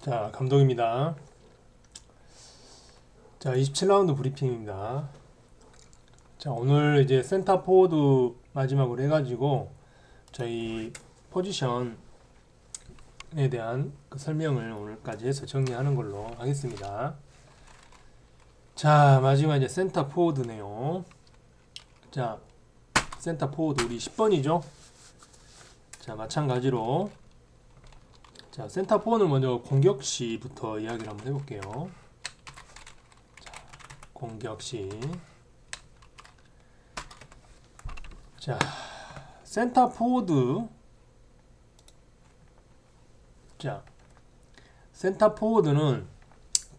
자, 감독입니다. 자, 27라운드 브리핑입니다. 자, 오늘 이제 센터 포워드 마지막으로 해가지고 저희 포지션에 대한 그 설명을 오늘까지 해서 정리하는 걸로 하겠습니다. 자, 마지막 이제 센터 포워드네요. 자, 센터 포워드 우리 10번이죠? 자, 마찬가지로 자, 센터 포워드는 먼저 공격 시부터 이야기를 한번 해볼게요. 자, 공격 시. 자, 센터 포워드. 자, 센터 포워드는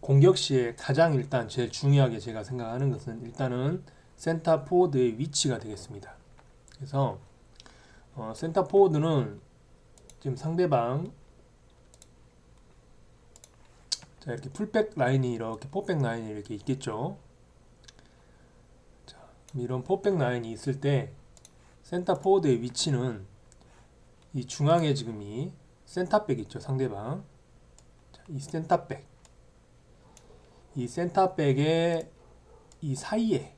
공격 시에 가장 일단 제일 중요하게 제가 생각하는 것은 일단은 센터 포워드의 위치가 되겠습니다. 그래서 센터 포워드는 지금 상대방 자, 이렇게 풀백 라인이 이렇게 포백 라인이 이렇게 있겠죠. 자, 이런 포백 라인이 있을 때 센터 포워드의 위치는 이 중앙에 지금 이 센터백 있죠, 상대방. 자, 이 센터백, 이 센터백의 이 사이에,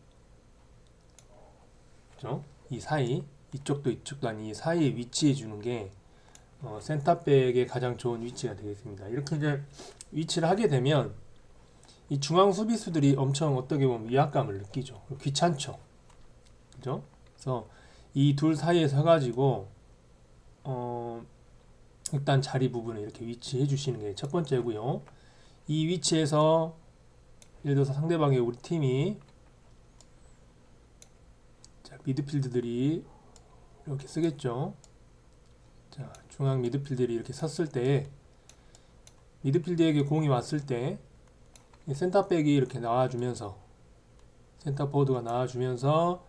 그죠? 이 사이, 이쪽도 이쪽도 아닌 이 사이에 위치해 주는 게 센터백의 가장 좋은 위치가 되겠습니다. 이렇게 이제 위치를 하게 되면 이 중앙 수비수들이 엄청 어떻게 보면 위압감을 느끼죠. 귀찮죠, 그죠? 그래서 이 둘 사이에 서가지고 일단 자리 부분을 이렇게 위치해 주시는 게 첫 번째고요. 이 위치에서 예를 들어서 상대방의 우리 팀이 자, 미드필드들이 이렇게 쓰겠죠. 자, 중앙 미드필드들이 이렇게 섰을 때 미드필드에게 공이 왔을 때 센터백이 이렇게 나와주면서 센터포워드가 나와주면서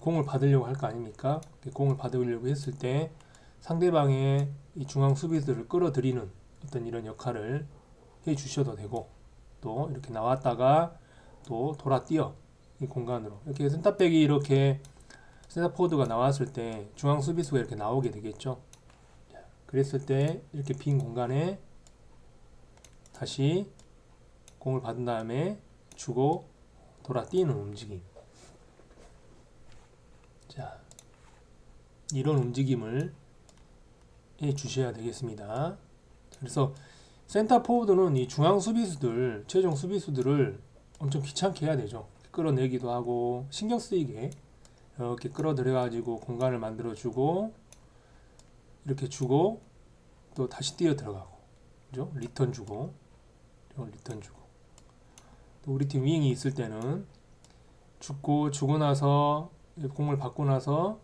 공을 받으려고 할 거 아닙니까? 공을 받으려고 했을 때 상대방의 이 중앙 수비수들을 끌어들이는 어떤 이런 역할을 해 주셔도 되고, 또 이렇게 나왔다가 또 돌아 뛰어 이 공간으로 이렇게 센터백이 이렇게 센터포워드가 나왔을 때 중앙 수비수가 이렇게 나오게 되겠죠. 그랬을 때 이렇게 빈 공간에 다시 공을 받은 다음에 주고 돌아 뛰는 움직임. 자, 이런 움직임을 해 주셔야 되겠습니다. 그래서 센터 포워드는 이 중앙 수비수들, 최종 수비수들을 엄청 귀찮게 해야 되죠. 끌어내기도 하고 신경 쓰이게 이렇게 끌어들여 가지고 공간을 만들어 주고 이렇게 주고 또 다시 뛰어 들어가고, 그죠? 리턴 주고 리턴 주고, 또 우리 팀 윙이 있을 때는 주고 나서 공을 받고 나서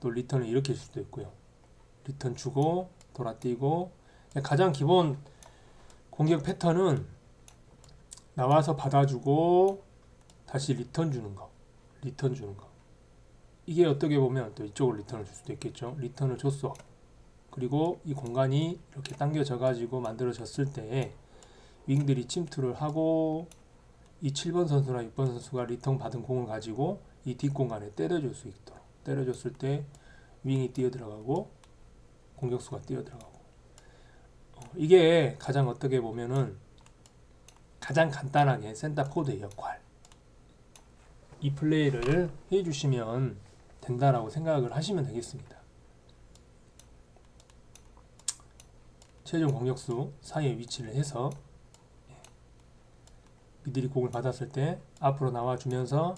또 리턴을 이렇게 줄 수도 있고요. 리턴 주고 돌아 뛰고, 가장 기본 공격 패턴은 나와서 받아주고 다시 리턴 주는 거, 리턴 주는 거. 이게 어떻게 보면 또 이쪽으로 리턴을 줄 수도 있겠죠. 리턴을 줬어. 그리고 이 공간이 이렇게 당겨져 가지고 만들어졌을 때 윙들이 침투를 하고 이 7번 선수나 6번 선수가 리턴 받은 공을 가지고 이 뒷공간에 때려줄 수 있도록, 때려줬을 때 윙이 뛰어 들어가고 공격수가 뛰어 들어가고, 이게 가장 어떻게 보면은 가장 간단하게 센터 포드의 역할, 이 플레이를 해주시면 된다라고 생각을 하시면 되겠습니다. 최종 공격수 사이에 위치를 해서 미들이 공을 받았을 때 앞으로 나와주면서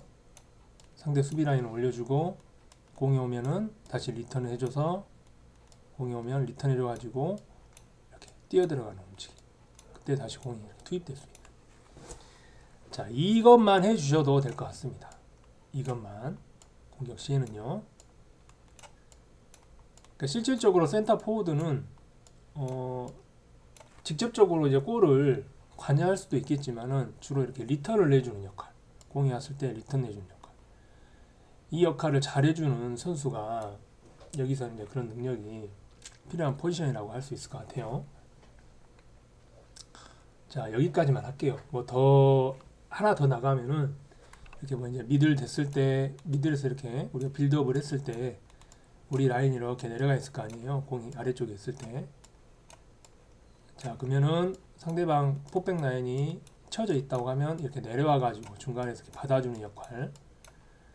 상대 수비 라인을 올려주고, 공이 오면은 다시 리턴을 해줘서 공이 오면 리턴 해줘가지고 이렇게 뛰어들어가는 움직임. 그때 다시 공이 투입될 수 있는. 자, 이것만 해주셔도 될 것 같습니다. 이것만 공격 시에는요. 그러니까 실질적으로 센터 포워드는 직접적으로 이제 골을 관여할 수도 있겠지만은 주로 이렇게 리턴을 내주는 역할, 공이 왔을 때 리턴 내주는 역할, 이 역할을 잘해주는 선수가 여기서 이제 그런 능력이 필요한 포지션이라고 할 수 있을 것 같아요. 자, 여기까지만 할게요. 뭐 더 하나 더 나가면은 이렇게 뭐 이제 미들 됐을 때, 미들에서 이렇게 우리가 빌드업을 했을 때 우리 라인이 이렇게 내려가 있을 거 아니에요. 공이 아래쪽에 있을 때 자, 그러면은 상대방 포백 라인이 쳐져 있다고 하면 이렇게 내려와 가지고 중간에서 이렇게 받아주는 역할,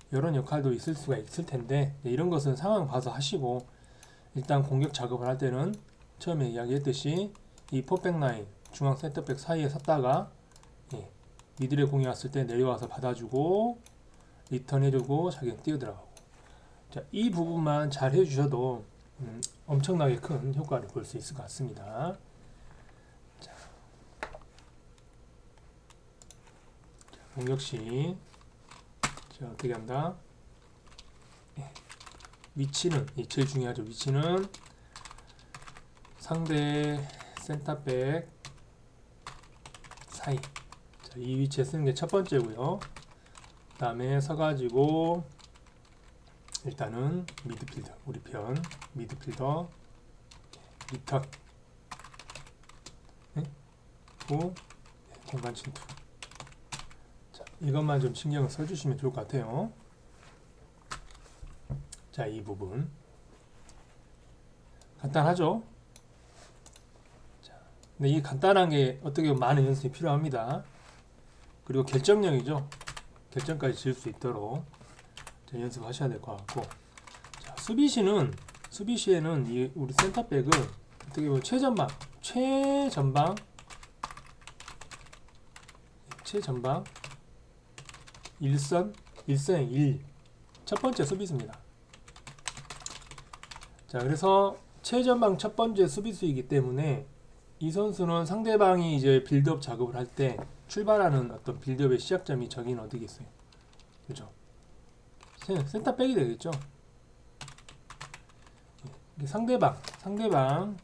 이런 역할도 있을 수가 있을 텐데, 이런 것은 상황 봐서 하시고, 일단 공격 작업을 할 때는 처음에 이야기했듯이 이 포백 라인 중앙 센터백 사이에 섰다가 미들에 공이 왔을 때 내려와서 받아주고 리턴 해주고 자기는 뛰어들어가고, 자, 이 부분만 잘 해주셔도 엄청나게 큰 효과를 볼 수 있을 것 같습니다. 자, 공격 시 자, 어떻게 한다? 위치는 제일 중요하죠. 위치는 상대 센터백 사이, 자, 이 위치에 쓰는 게 첫 번째고요. 그 다음에 서가지고 일단은 미드필더, 우리 편 미드필더 리턴 후 공간 침투. 자, 이것만 좀 신경을 써주시면 좋을 것 같아요. 자, 이 부분 간단하죠? 자, 근데 이 간단한 게 어떻게 보면 많은 연습이 필요합니다. 그리고 결정력이죠. 결정까지 지을 수 있도록 연습하셔야 될 것 같고, 자, 수비시에는 이 우리 센터백을 어떻게 보면 최전방 일선의 1, 첫 번째 수비수입니다. 자, 그래서 최전방 첫 번째 수비수이기 때문에 이 선수는 상대방이 이제 빌드업 작업을 할 때 출발하는 어떤 빌드업의 시작점이 저기는 어디겠어요? 그죠? 센터백이 되겠죠? 상대방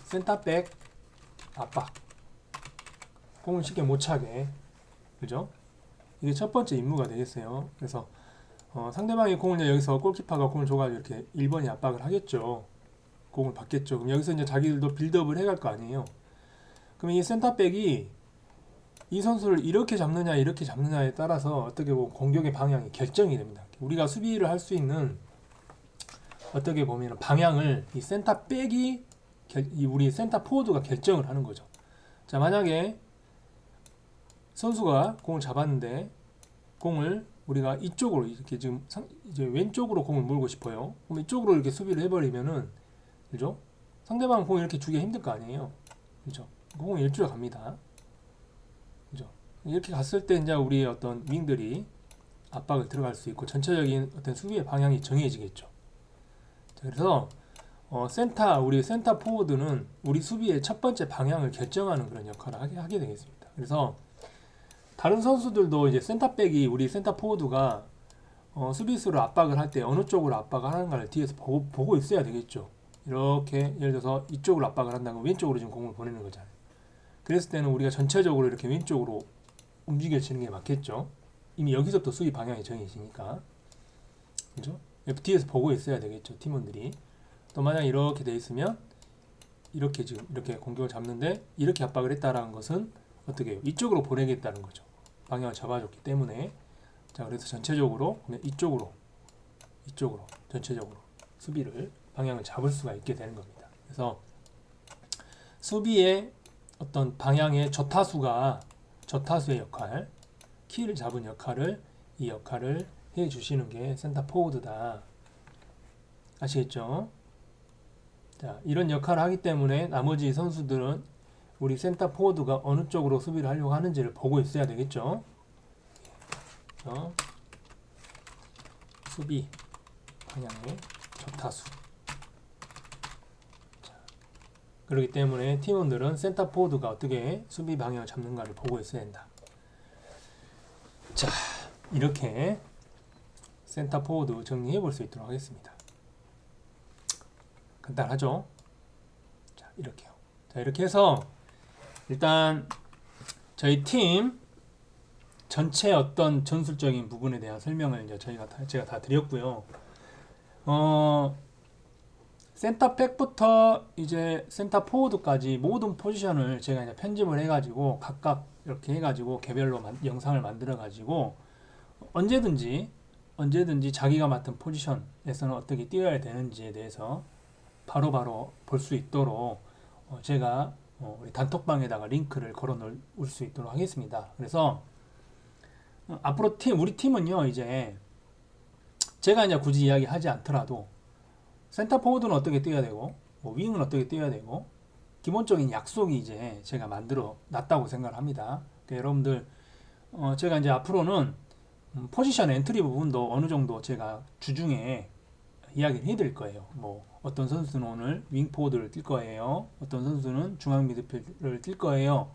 센터백 압박, 공을 쉽게 못 차게, 그죠? 이게 첫 번째 임무가 되겠어요. 그래서 상대방이 공을 이제 여기서 골키퍼가 공을 줘가지고 이렇게 1번이 압박을 하겠죠. 공을 받겠죠. 그럼 여기서 이제 자기들도 빌드업을 해갈 거 아니에요. 그럼 이 센터백이 이 선수를 이렇게 잡느냐 이렇게 잡느냐에 따라서 어떻게 보면 공격의 방향이 결정이 됩니다. 우리가 수비를 할 수 있는 어떻게 보면 방향을 이 센터백이 우리 센터 포워드가 결정을 하는 거죠. 자, 만약에 선수가 공을 잡았는데 공을 우리가 이쪽으로 이렇게 지금 이제 왼쪽으로 공을 몰고 싶어요. 그럼 이쪽으로 이렇게 수비를 해버리면은, 그죠? 상대방 공을 이렇게 주기 힘들 거 아니에요. 그죠? 공을 이쪽으로 갑니다. 그죠? 이렇게 갔을 때 이제 우리 어떤 윙들이 압박을 들어갈 수 있고 전체적인 어떤 수비의 방향이 정해지겠죠. 자, 그래서 우리 센터 포워드는 우리 수비의 첫 번째 방향을 결정하는 그런 역할을 하게 되겠습니다. 그래서 다른 선수들도 이제 센터백이 우리 센터 포워드가 수비수를 압박을 할 때 어느 쪽으로 압박을 하는가를 뒤에서 보고 있어야 되겠죠. 이렇게 예를 들어서 이쪽으로 압박을 한다면 왼쪽으로 지금 공을 보내는 거잖아요. 그랬을 때는 우리가 전체적으로 이렇게 왼쪽으로 움직여지는 게 맞겠죠. 이미 여기서부터 수비 방향이 정해지니까, 그죠? 뒤에서 보고 있어야 되겠죠, 팀원들이. 또 만약 이렇게 돼 있으면 이렇게 지금 이렇게 공격을 잡는데 이렇게 압박을 했다라는 것은 어떻게 해요? 이쪽으로 보내겠다는 거죠. 방향을 잡아줬기 때문에. 자, 그래서 전체적으로 이쪽으로 전체적으로 수비를 방향을 잡을 수가 있게 되는 겁니다. 그래서 수비의 어떤 방향의 저타수의 역할, 키를 잡은 이 역할을 해 주시는 게 센터 포워드다. 아시겠죠? 자, 이런 역할을 하기 때문에 나머지 선수들은 우리 센터 포워드가 어느 쪽으로 수비를 하려고 하는지를 보고 있어야 되겠죠. 그래서 수비 방향의 저타수. 자, 그렇기 때문에 팀원들은 센터 포워드가 어떻게 수비 방향을 잡는가를 보고 있어야 된다. 자, 이렇게 센터 포워드 정리해 볼 수 있도록 하겠습니다. 간단하죠? 자, 이렇게요. 자, 이렇게 해서 일단 저희 팀 전체 어떤 전술적인 부분에 대한 설명을 이제 제가 다 드렸고요. 센터백부터 이제 센터 포워드까지 모든 포지션을 제가 이제 편집을 해가지고 각각 이렇게 해가지고 개별로 영상을 만들어가지고 언제든지 자기가 맡은 포지션에서는 어떻게 뛰어야 되는지에 대해서 바로바로 볼 수 있도록 제가 우리 단톡방에다가 링크를 걸어 놓을 수 있도록 하겠습니다. 그래서 앞으로 우리 팀은요, 이제 제가 이제 굳이 이야기하지 않더라도 센터 포워드는 어떻게 뛰어야 되고 뭐 윙은 어떻게 뛰어야 되고 기본적인 약속이 이제 제가 만들어 놨다고 생각을 합니다. 그러니까 여러분들 제가 이제 앞으로는 포지션 엔트리 부분도 어느 정도 제가 주중에 이야기를 해드릴 거예요. 뭐 어떤 선수는 오늘 윙 포워드를 뛸 거예요. 어떤 선수는 중앙 미드필드를 뛸 거예요.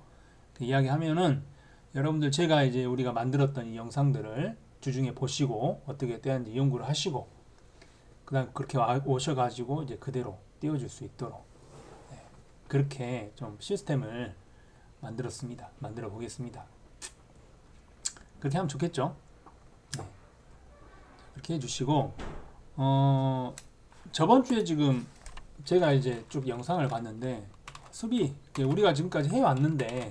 그 이야기하면은 여러분들 제가 이제 우리가 만들었던 이 영상들을 주중에 보시고 어떻게 뛰었는지 연구를 하시고 그다음 그렇게 오셔가지고 이제 그대로 띄워줄 수 있도록 그렇게 좀 시스템을 만들었습니다. 만들어 보겠습니다. 그렇게 하면 좋겠죠? 네. 그렇게 해주시고 저번 주에 지금 제가 이제 쭉 영상을 봤는데 수비 우리가 지금까지 해왔는데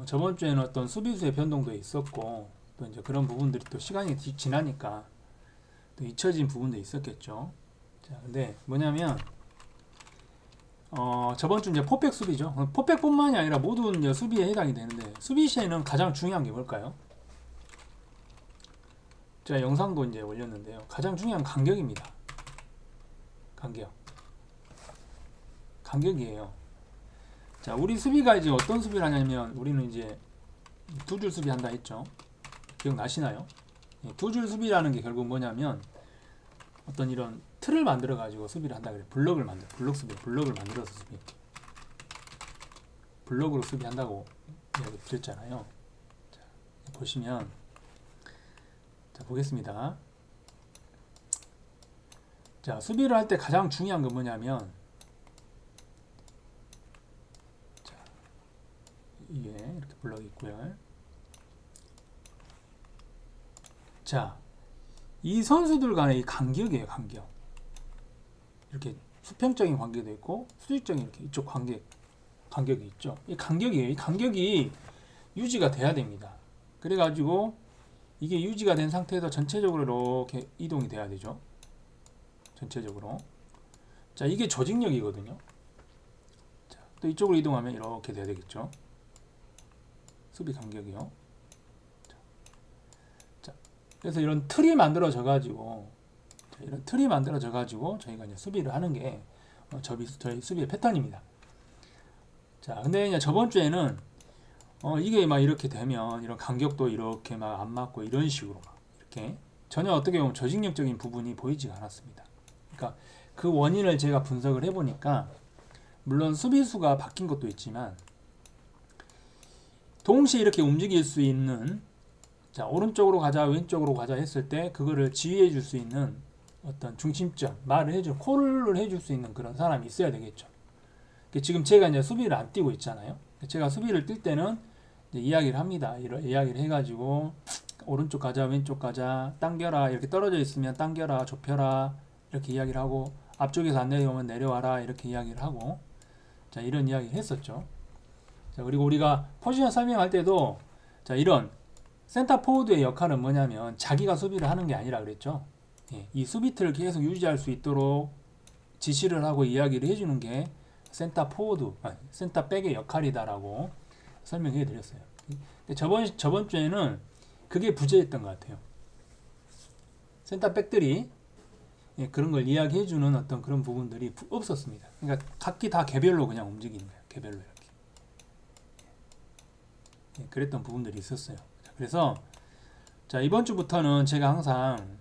저번 주에는 어떤 수비수의 변동도 있었고 또 이제 그런 부분들이 또 시간이 지나니까 또 잊혀진 부분도 있었겠죠. 자, 근데 뭐냐면 저번 주 이제 포백 수비죠. 포백뿐만이 아니라 모든 이제 수비에 해당이 되는데 수비 시에는 가장 중요한 게 뭘까요? 제가 영상도 이제 올렸는데요. 가장 중요한 간격입니다. 간격이에요. 자, 우리 수비가 이제 어떤 수비를 하냐면 우리는 이제 두 줄 수비 한다 했죠. 기억나시나요? 두 줄 수비라는 게 결국 뭐냐면 어떤 이런 틀을 만들어 가지고 수비를 한다 그래요. 블록을 만들어서 수비. 블록으로 수비한다고 이야기 드렸잖아요. 자, 보시면 자, 보겠습니다. 자, 수비를 할 때 가장 중요한 건 뭐냐면 자, 이게 이렇게 블록이 있고요. 자, 이 선수들 간의 이 간격이에요. 간격. 이렇게 수평적인 관계도 있고 수직적인 이렇게 이쪽 간격이 있죠. 이 간격이에요. 이 간격이 유지가 돼야 됩니다. 그래가지고 이게 유지가 된 상태에서 전체적으로 이렇게 이동이 돼야 되죠. 전체적으로. 자, 이게 조직력이거든요. 자, 또 이쪽으로 이동하면 이렇게 돼야 되겠죠. 수비 간격이요. 자, 그래서 이런 틀이 만들어져 가지고 저희가 이제 수비를 하는 게 저희 수비의 패턴입니다. 자, 근데 이제 저번 주에는 이게 막 이렇게 되면 이런 간격도 이렇게 막 안 맞고 이런 식으로 막 이렇게 전혀 어떻게 보면 조직력적인 부분이 보이지가 않았습니다. 그러니까 그 원인을 제가 분석을 해보니까 물론 수비수가 바뀐 것도 있지만 동시에 이렇게 움직일 수 있는 자, 오른쪽으로 가자 왼쪽으로 가자 했을 때 그거를 지휘해 줄 수 있는 어떤 중심점 콜을 해줄 수 있는 그런 사람이 있어야 되겠죠. 지금 제가 이제 수비를 안 뛰고 있잖아요. 제가 수비를 뛸 때는 이야기를 합니다. 이런 이야기를 해가지고 오른쪽 가자 왼쪽 가자 당겨라 이렇게 떨어져 있으면 당겨라 좁혀라 이렇게 이야기를 하고 앞쪽에서 안 내려오면 내려와라 이렇게 이야기를 하고 자, 이런 이야기를 했었죠. 자, 그리고 우리가 포지션 설명할 때도 자, 이런 센터 포워드의 역할은 뭐냐면 자기가 수비를 하는 게 아니라 그랬죠. 예, 이 수비틀을 계속 유지할 수 있도록 지시를 하고 이야기를 해주는 게 센터 백의 역할이다라고 설명해 드렸어요. 저번 주에는 그게 부재했던 것 같아요. 센터 백들이 그런 걸 이야기해 주는 어떤 그런 부분들이 없었습니다. 그러니까 각기 다 개별로 그냥 움직이는 거예요. 개별로 이렇게. 그랬던 부분들이 있었어요. 그래서 자, 이번 주부터는 제가 항상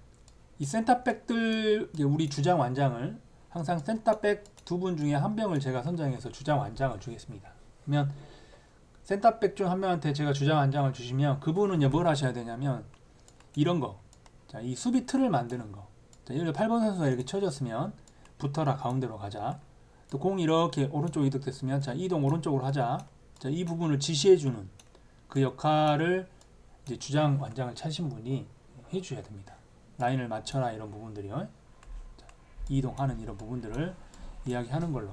이 센터백들 우리 주장 완장을 항상 센터백 두 분 중에 한 명을 제가 선정해서 주장 완장을 주겠습니다. 그러면 센터백 중 한 명한테 제가 주장 완장을 주시면 그분은 뭘 하셔야 되냐면 이런 거, 자, 이 수비 틀을 만드는 거. 자, 예를 들어 8번 선수가 이렇게 쳐졌으면 붙어라 가운데로 가자. 또 공이 이렇게 오른쪽 이득됐으면 자, 이동 오른쪽으로 하자. 자, 이 부분을 지시해주는 그 역할을 이제 주장 완장을 차신 분이 해주셔야 됩니다. 라인을 맞춰라 이런 부분들이요. 자, 이동하는 이런 부분들을 이야기하는 걸로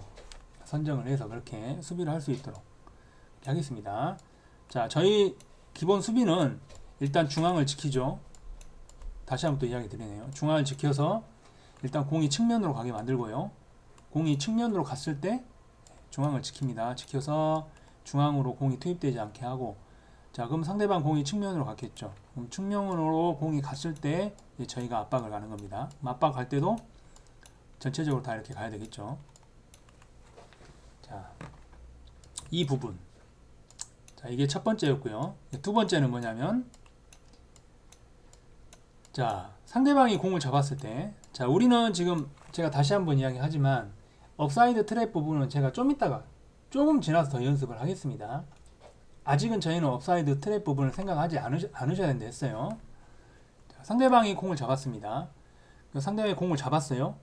선정을 해서 그렇게 수비를 할 수 있도록 하겠습니다. 자, 저희 기본 수비는 일단 중앙을 지키죠. 다시 한번 또 이야기 드리네요. 중앙을 지켜서 일단 공이 측면으로 가게 만들고요. 공이 측면으로 갔을 때 중앙을 지킵니다. 지켜서 중앙으로 공이 투입되지 않게 하고, 자, 그럼 상대방 공이 측면으로 갔겠죠. 그럼 측면으로 공이 갔을 때 저희가 압박을 가는 겁니다. 압박 갈 때도 전체적으로 다 이렇게 가야 되겠죠. 자, 이 부분. 자, 이게 첫 번째였고요. 두 번째는 뭐냐면, 자, 상대방이 공을 잡았을 때, 자, 우리는 지금 제가 다시 한번 이야기하지만 업사이드 트랩 부분은 제가 좀 이따가 조금 지나서 더 연습을 하겠습니다. 아직은 저희는 업사이드 트랩 부분을 생각하지 않으셔야 된다 했어요. 자, 상대방이 공을 잡았습니다. 상대방이 공을 잡았어요.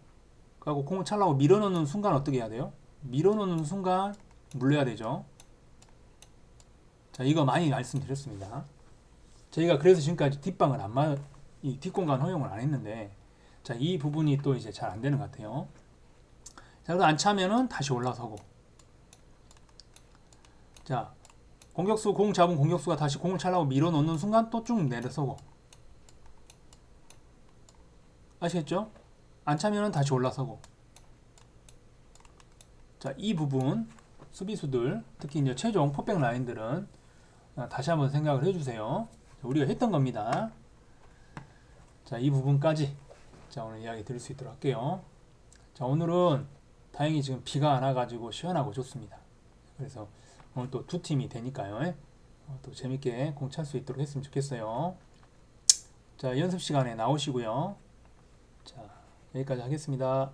그리고 공을 찰라고 밀어넣는 순간 어떻게 해야 돼요? 밀어넣는 순간 물려야 되죠. 자, 이거 많이 말씀드렸습니다. 저희가 그래서 지금까지 뒷방을 이 뒷공간 허용을 안 했는데, 자, 이 부분이 또 이제 잘 안 되는 것 같아요. 자, 그래서 안 차면은 다시 올라서고, 자, 공 잡은 공격수가 다시 공을 차려고 밀어넣는 순간 또 쭉 내려서고, 아시겠죠? 안 차면은 다시 올라서고. 자, 이 부분 수비수들, 특히 이제 최종 포백 라인들은 다시 한번 생각을 해주세요. 우리가 했던 겁니다. 자, 이 부분까지 자, 오늘 이야기 드릴 수 있도록 할게요. 자, 오늘은 다행히 지금 비가 안 와가지고 시원하고 좋습니다. 그래서 오늘 또 두 팀이 되니까요. 또 재밌게 공 찰 수 있도록 했으면 좋겠어요. 자, 연습 시간에 나오시고요. 자, 여기까지 하겠습니다.